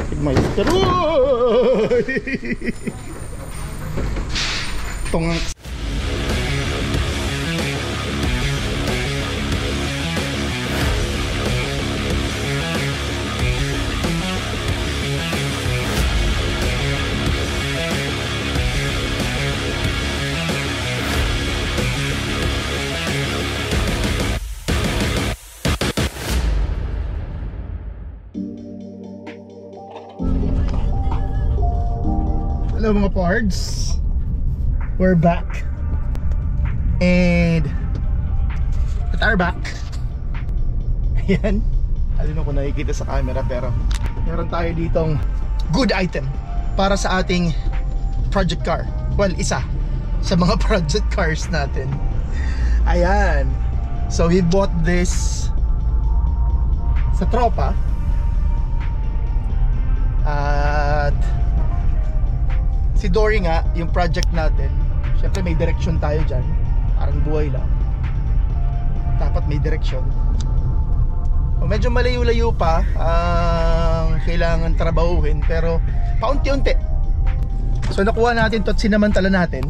Tigmeister. Tong hello mga pards, we're back and at our back, ayan, I don't know kung nakikita sa camera pero meron tayo ditong good item para sa ating project car. Well, isa sa mga project cars natin. Ayan, so we bought this sa tropa at si Dory nga, yung project natin, syempre may direction tayo dyan. Parang buhay lang, dapat may direction. O medyo malayo-layo pa ang kailangan trabahuhin, pero paunti-unti. So nakuha natin to at sinamantala natin,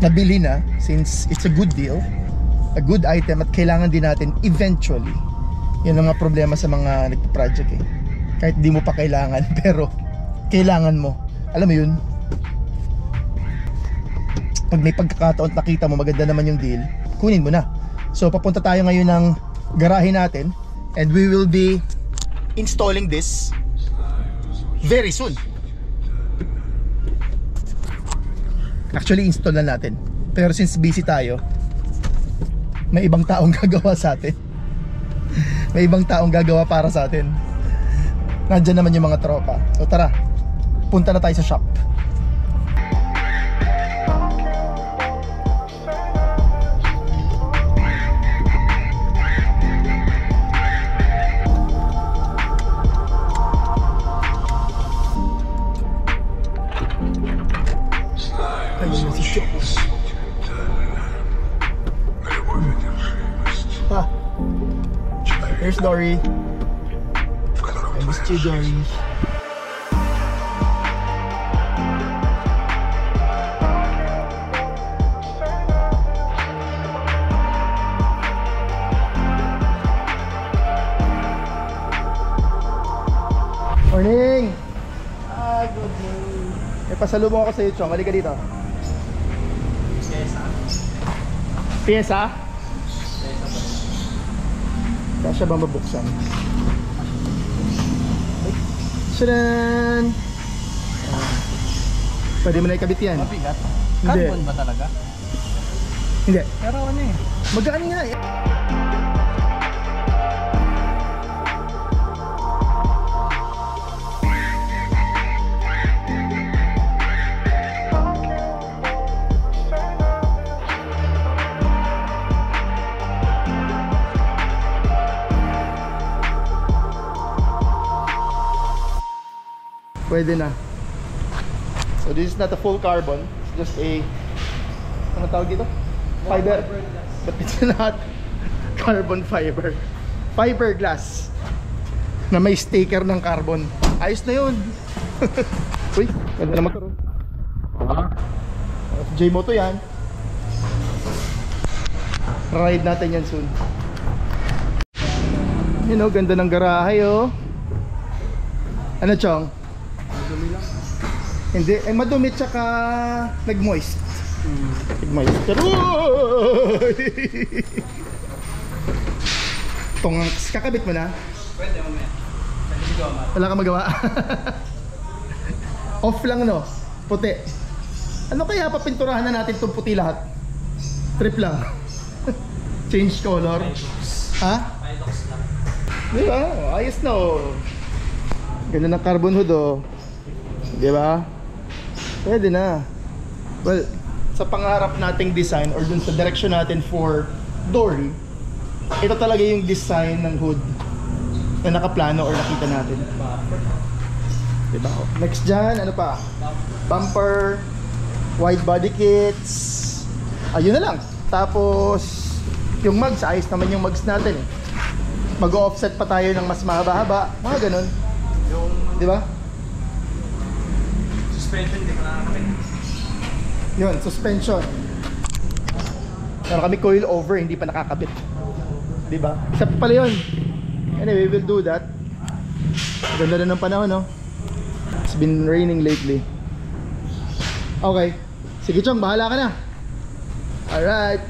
nabili na since it's a good deal, a good item, at kailangan din natin eventually. Yun ang mga problema sa mga nagpa-project eh. Kahit di mo pa kailangan, pero kailangan mo. Alam mo yun, pag may pagkakataon nakita mo maganda naman yung deal, kunin mo na. So papunta tayo ngayon ng garahe natin and we will be installing this very soon. Actually install na natin, pero since busy tayo, may ibang taong gagawa sa atin. May ibang taong gagawa para sa atin. Nandyan naman yung mga tropa. So tara, punta na tayo sa shop. Ayun na si shop. Ha, here's Dory. I miss you, Dory. Morning! Good morning. May pasalubong ako sa iyo, Chong. Halika dito. Pyesa? Pyesa? Pyesa ba? Kasya ba mabuksan? Ay, shadan! Pwede mo na ikabit yan. Mabigat? Hindi. Carbon ba talaga? Hindi. Pero ano eh? Magaan nga eh. Pwede na. So this is not a full carbon, it's just a, ano tawag dito? Fiber. But it's not carbon fiber. Fiberglass na may sticker ng carbon. Ayos na yun. Uy, ganda na motor. J-Moto yan. Ride natin yan soon. You know, ganda ng garahe oh. Ano, Chong? Madumi lang. Hindi, eh madumi tsaka nag-moist. Nag-moist. Tongaks, kakabit mo na? Pwede mo yan. Wala kang magawa. Off lang no? Puti. Ano kaya papinturahan na natin itong puti lahat? Trip lang. Change color. Ha? Diba? Ayos na oh. Ganda ng carbon hood oh. Diba? Pwede na. Well, sa pangarap nating design or dun sa direction natin for Dory, ito talaga yung design ng hood na nakaplano or nakita natin. Diba? Next dyan, ano pa? Bumper, wide body kits. Ayun na lang. Tapos yung mugs, ayos naman yung mugs natin. Mag-offset pa tayo ng mas mahaba-haba. Mga ganun. Yung Di ba? suspension, di ko nakakabit. Yun, suspension. Meron kami coil over, hindi pa nakakabit. Di ba? Isa pa pala yun. Anyway, we will do that. Ganda na ng panahon, no? It's been raining lately. Okay. Sige, Chong, bahala ka na. Alright.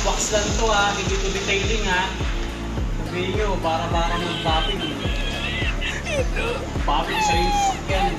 Box lang to ha, hindi to detailing ha. Sabihin nyo, para mag-popping. Popping sa yung skin.